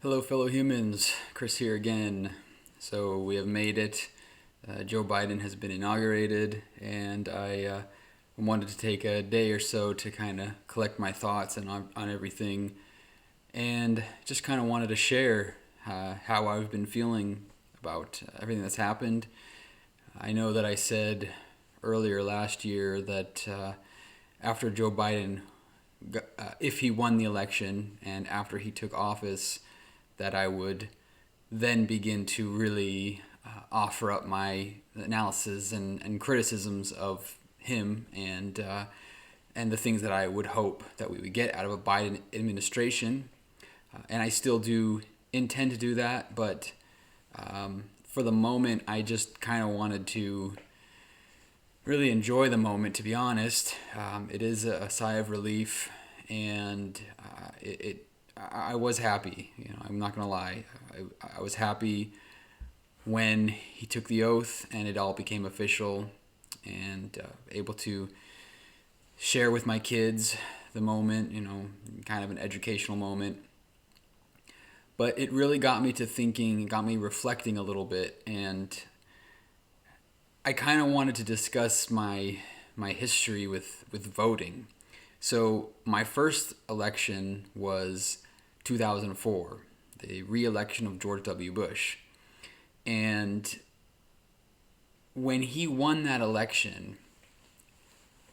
Hello, fellow humans. Chris here again. So we have made it. Joe Biden has been inaugurated, and I wanted to take a day or so to kind of collect my thoughts and on everything, and just kind of wanted to share how I've been feeling about everything that's happened. I know that I said earlier last year that after Joe Biden, if he won the election and after he took office, that I would then begin to really offer up my analysis and criticisms of him and the things that I would hope that we would get out of a Biden administration. And I still do intend to do that, but for the moment, I just kind of wanted to really enjoy the moment, to be honest. It is a sigh of relief, and I was happy. I'm not gonna lie. I was happy when he took the oath and it all became official, and able to share with my kids the moment. Kind of an educational moment. But it really got me to thinking, got me reflecting a little bit, and I kind of wanted to discuss my history with voting. So my first election was 2004, the re-election of George W. Bush. And when he won that election,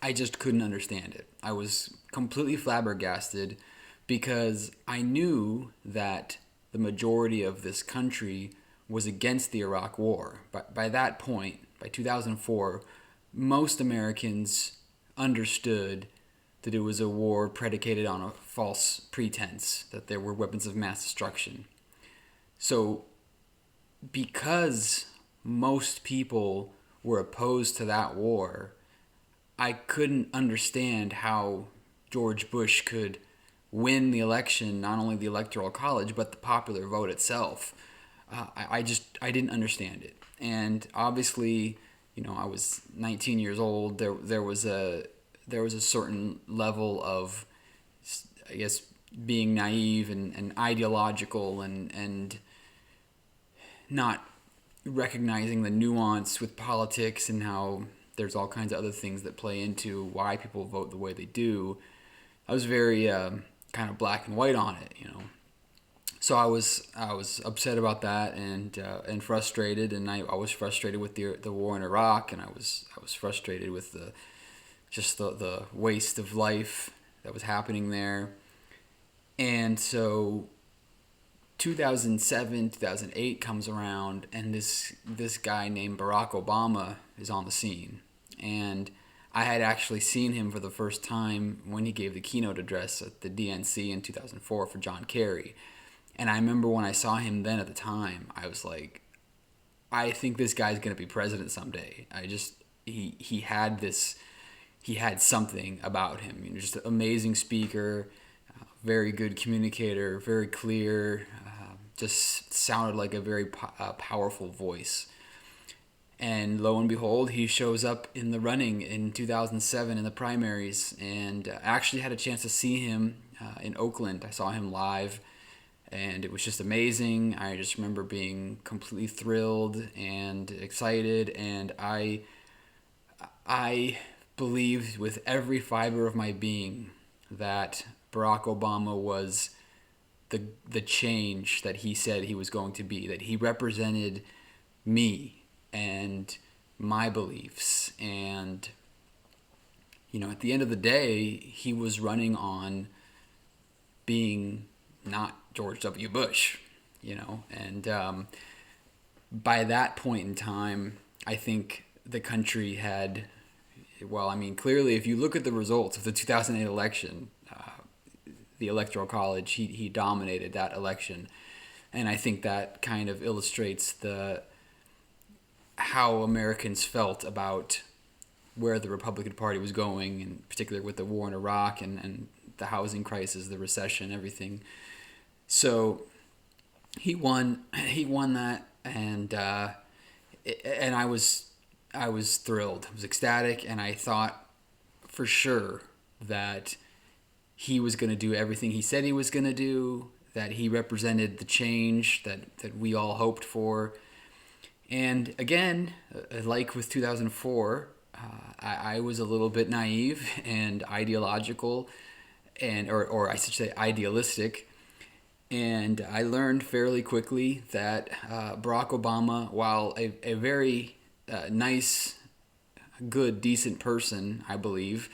I just couldn't understand it. I was completely flabbergasted because I knew that the majority of this country was against the Iraq War. But by that point, by 2004, most Americans understood that it was a war predicated on a false pretense, that there were weapons of mass destruction. So, because most people were opposed to that war, I couldn't understand how George Bush could win the election, not only the Electoral College, but the popular vote itself. I didn't understand it. And obviously, I was 19 years old. There was a certain level of, I guess, being naive and ideological and not recognizing the nuance with politics and how there's all kinds of other things that play into why people vote the way they do. I was very kind of black and white on it. So I was upset about that and frustrated, and I was frustrated with the war in Iraq, and I was frustrated with the waste of life that was happening there. And so 2007, 2008 comes around, and this guy named Barack Obama is on the scene. And I had actually seen him for the first time when he gave the keynote address at the DNC in 2004 for John Kerry. And I remember when I saw him then at the time, I was like, I think this guy's going to be president someday. He had something about him. Just an amazing speaker, very good communicator, very clear, just sounded like a very powerful voice. And lo and behold, he shows up in the running in 2007 in the primaries, and actually had a chance to see him in Oakland. I saw him live, and it was just amazing. I just remember being completely thrilled and excited, and I believed with every fiber of my being that Barack Obama was the change that he said he was going to be, that he represented me and my beliefs. And at the end of the day, he was running on being not George W. Bush. And by that point in time, I think the country had, well, clearly, if you look at the results of the 2008 election, the Electoral College, he dominated that election. And I think that kind of illustrates how Americans felt about where the Republican Party was going, in particular with the war in Iraq and the housing crisis, the recession, everything. So he won that, and I was thrilled. I was ecstatic, and I thought for sure that he was going to do everything he said he was going to do, that he represented the change that we all hoped for. And again, like with 2004, I was a little bit naive and ideological, or I should say idealistic. And I learned fairly quickly that Barack Obama, while a very nice, good, decent person, I believe,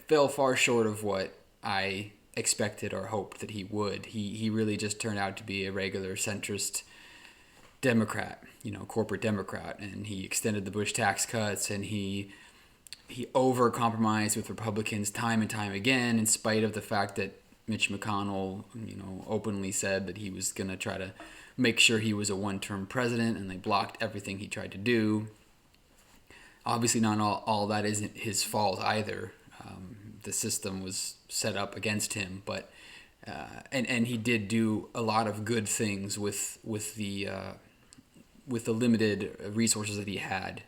fell far short of what I expected or hoped that he would. He really just turned out to be a regular centrist Democrat, corporate Democrat, and he extended the Bush tax cuts, and he over compromised with Republicans time and time again, in spite of the fact that Mitch McConnell, openly said that he was going to try to make sure he was a one-term president, and they blocked everything he tried to do. Obviously, not all that isn't his fault either. The system was set up against him, but and he did do a lot of good things with the limited resources that he had,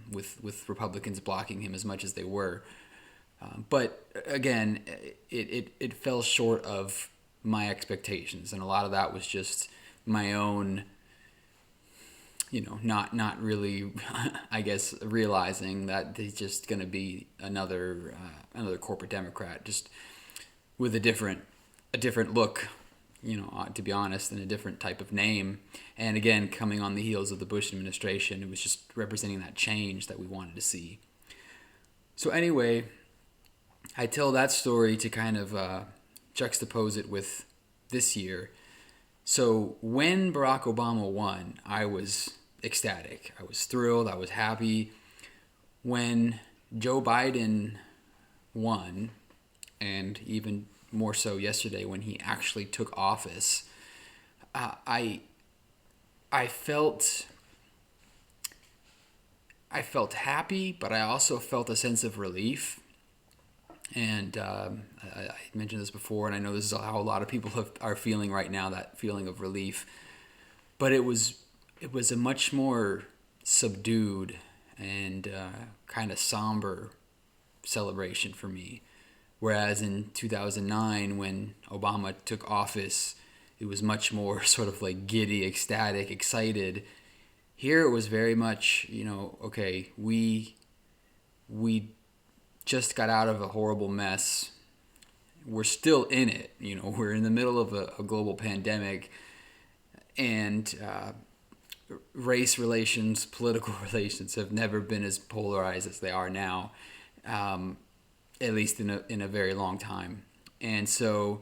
with Republicans blocking him as much as they were. But again, it fell short of my expectations, and a lot of that was just my own, not really, I guess, realizing that he's just going to be another corporate Democrat, just with a different look, to be honest, and a different type of name. And again, coming on the heels of the Bush administration, it was just representing that change that we wanted to see. So anyway, I tell that story to kind of juxtapose it with this year. So when Barack Obama won, I was ecstatic. I was thrilled. I was happy. When Joe Biden won, and even more so yesterday when he actually took office, I felt happy, but I also felt a sense of relief. And I mentioned this before, and I know this is how a lot of people are feeling right now, that feeling of relief. But it was a much more subdued and kind of somber celebration for me. Whereas in 2009, when Obama took office, it was much more sort of like giddy, ecstatic, excited. Here it was very much, okay, we just got out of a horrible mess. We're still in it. We're in the middle of a global pandemic, and race relations, political relations have never been as polarized as they are now, at least in a very long time. And so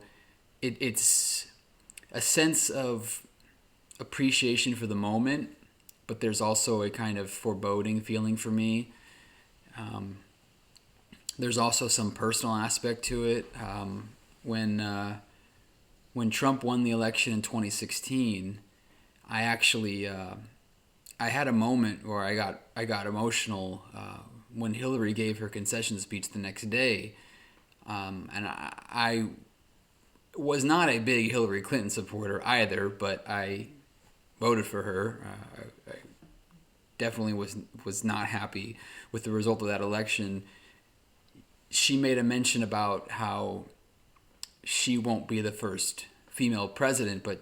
it's a sense of appreciation for the moment, but there's also a kind of foreboding feeling for me. There's also some personal aspect to it. When Trump won the election in 2016, I actually I had a moment where I got emotional when Hillary gave her concession speech the next day, and I was not a big Hillary Clinton supporter either, but I voted for her. I definitely was not happy with the result of that election. She made a mention about how she won't be the first female president, but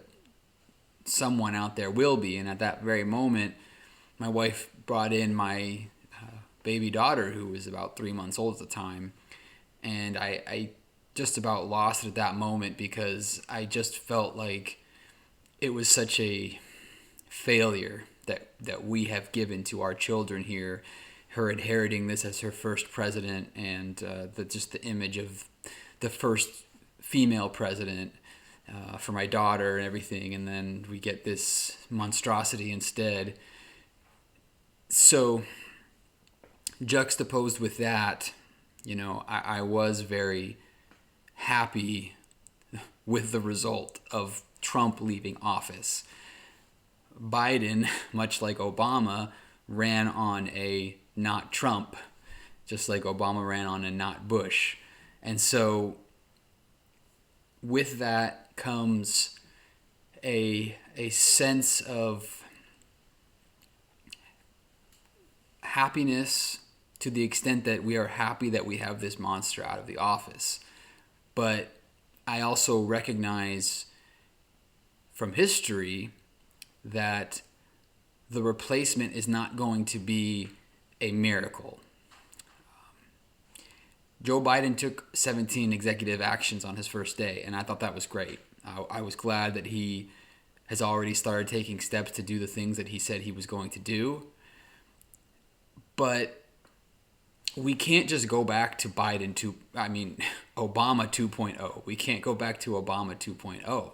someone out there will be. And at that very moment, my wife brought in my baby daughter, who was about 3 months old at the time. And I just about lost it at that moment, because I just felt like it was such a failure that we have given to our children here, her inheriting this as her first president, and the image of the first female president for my daughter and everything, and then we get this monstrosity instead. So juxtaposed with that, I was very happy with the result of Trump leaving office. Biden, much like Obama, ran on a not Trump, just like Obama ran on a not Bush. And so with that comes a sense of happiness, to the extent that we are happy that we have this monster out of the office. But I also recognize from history that the replacement is not going to be a miracle. Joe Biden took 17 executive actions on his first day, and I thought that was great. I was glad that he has already started taking steps to do the things that he said he was going to do. But we can't just go back to Obama 2.0. We can't go back to Obama 2.0.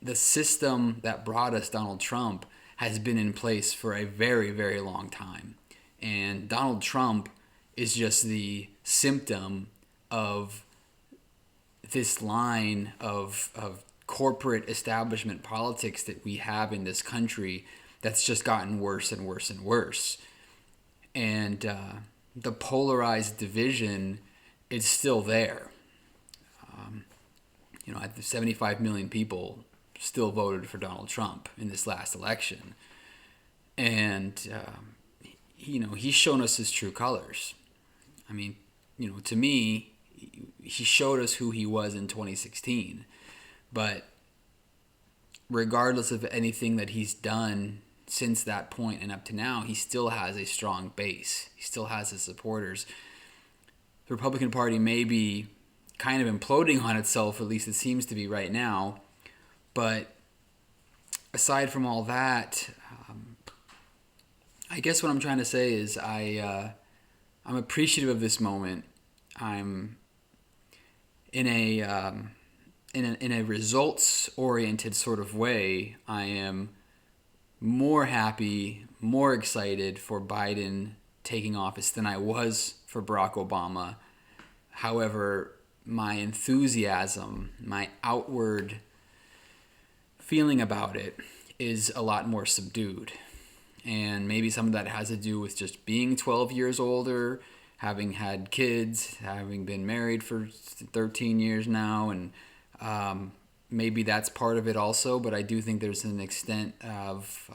The system that brought us Donald Trump has been in place for a very, very long time. And Donald Trump is just the symptom of this line of corporate establishment politics that we have in this country that's just gotten worse and worse and worse. And the polarized division is still there. 75 million people still voted for Donald Trump in this last election. And, he's shown us his true colors. I mean, to me, he showed us who he was in 2016. But regardless of anything that he's done since that point and up to now, he still has a strong base. He still has his supporters. The Republican Party may be kind of imploding on itself, at least it seems to be right now. But aside from all that, I guess what I'm trying to say is I'm appreciative of this moment. I'm in a results-oriented sort of way. I am more happy, more excited for Biden taking office than I was for Barack Obama. However, my enthusiasm, my outward feeling about it is a lot more subdued. And maybe some of that has to do with just being 12 years older, having had kids, having been married for 13 years now, and maybe that's part of it also. But I do think there's an extent of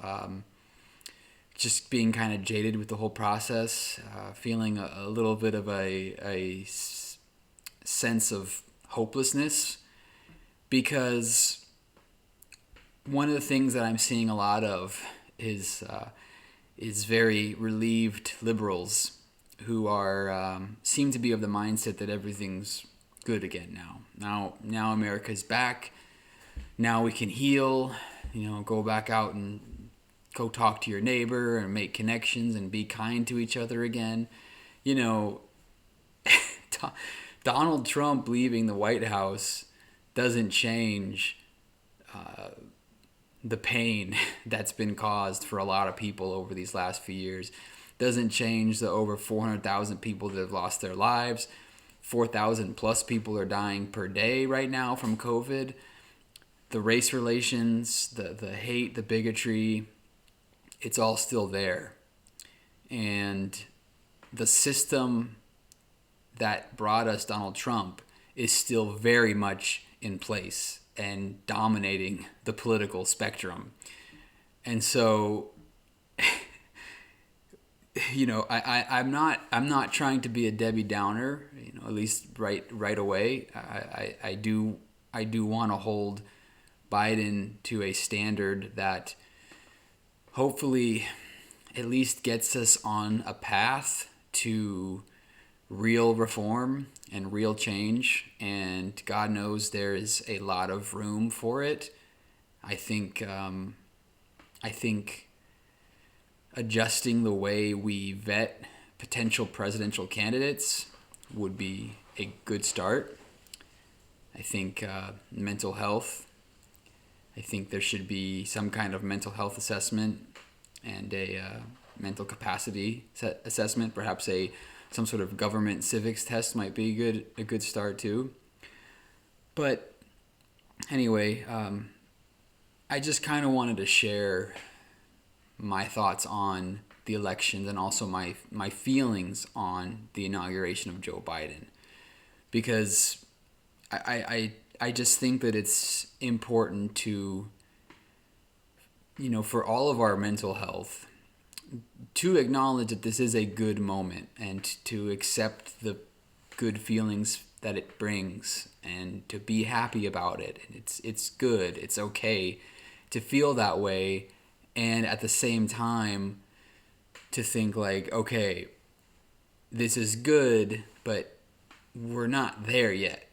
just being kind of jaded with the whole process, feeling a little bit of a sense of hopelessness, because one of the things that I'm seeing a lot of is very relieved liberals who are seem to be of the mindset that everything's good again now. Now America's back. Now we can heal. Go back out and go talk to your neighbor and make connections and be kind to each other again. Donald Trump leaving the White House doesn't change the pain that's been caused for a lot of people over these last few years. Doesn't change the over 400,000 people that have lost their lives. 4,000 plus people are dying per day right now from COVID. The race relations, the hate, the bigotry, it's all still there. And the system that brought us Donald Trump is still very much in place and dominating the political spectrum. And so, I'm not trying to be a Debbie Downer, at least right away. I do want to hold Biden to a standard that hopefully at least gets us on a path to real reform and real change, and God knows there is a lot of room for it. I think adjusting the way we vet potential presidential candidates would be a good start. I think mental health. I think there should be some kind of mental health assessment and a mental capacity assessment. Perhaps some sort of government civics test might be a good start too. But anyway, I just kind of wanted to share my thoughts on the elections and also my feelings on the inauguration of Joe Biden, because I just think that it's important to, for all of our mental health, to acknowledge that this is a good moment and to accept the good feelings that it brings, and to be happy about it. And it's good. It's okay to feel that way, and at the same time to think like, okay, this is good, but we're not there yet.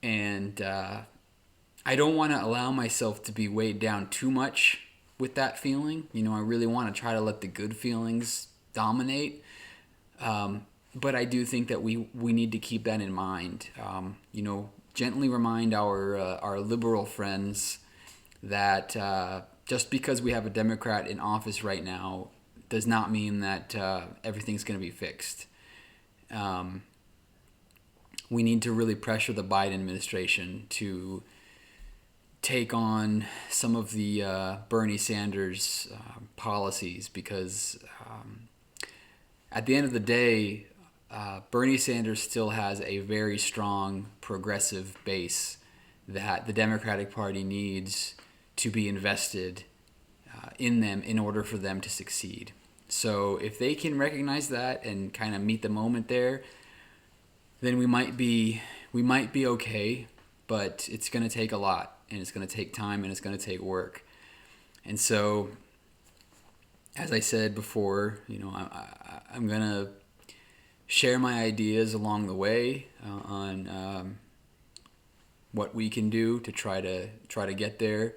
And I don't want to allow myself to be weighed down too much with that feeling. I really want to try to let the good feelings dominate. But I do think that we need to keep that in mind. Gently remind our liberal friends that just because we have a Democrat in office right now does not mean that everything's going to be fixed. We need to really pressure the Biden administration to take on some of the Bernie Sanders policies, because at the end of the day, Bernie Sanders still has a very strong progressive base that the Democratic Party needs to be invested in them in order for them to succeed. So if they can recognize that and kind of meet the moment there, then we might be okay, but it's going to take a lot, and it's going to take time, and it's going to take work. And so, as I said before, I'm going to share my ideas along the way on what we can do to try to get there.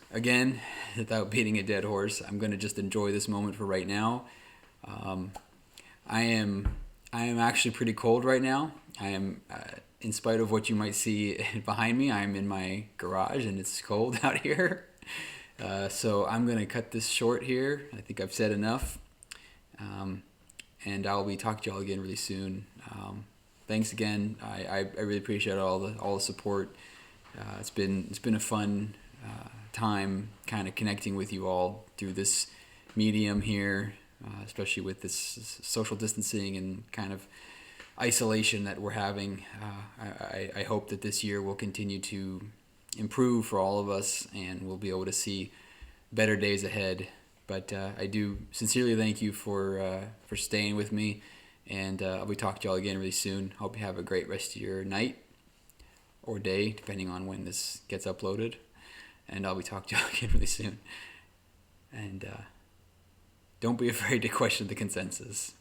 Again, without beating a dead horse, I'm going to just enjoy this moment for right now. I am actually pretty cold right now. I am, in spite of what you might see behind me, I'm in my garage and it's cold out here. So I'm going to cut this short here. I think I've said enough. And I'll be talking to y'all again really soon. Thanks again. I really appreciate all the support. It's been a fun time kind of connecting with you all through this medium here, especially with this social distancing and kind of isolation that we're having. I hope that this year will continue to improve for all of us, and we'll be able to see better days ahead. But I do sincerely thank you for staying with me, and I'll be talking to y'all again really soon. Hope you have a great rest of your night or day, depending on when this gets uploaded. And I'll be talking to y'all again really soon. And don't be afraid to question the consensus.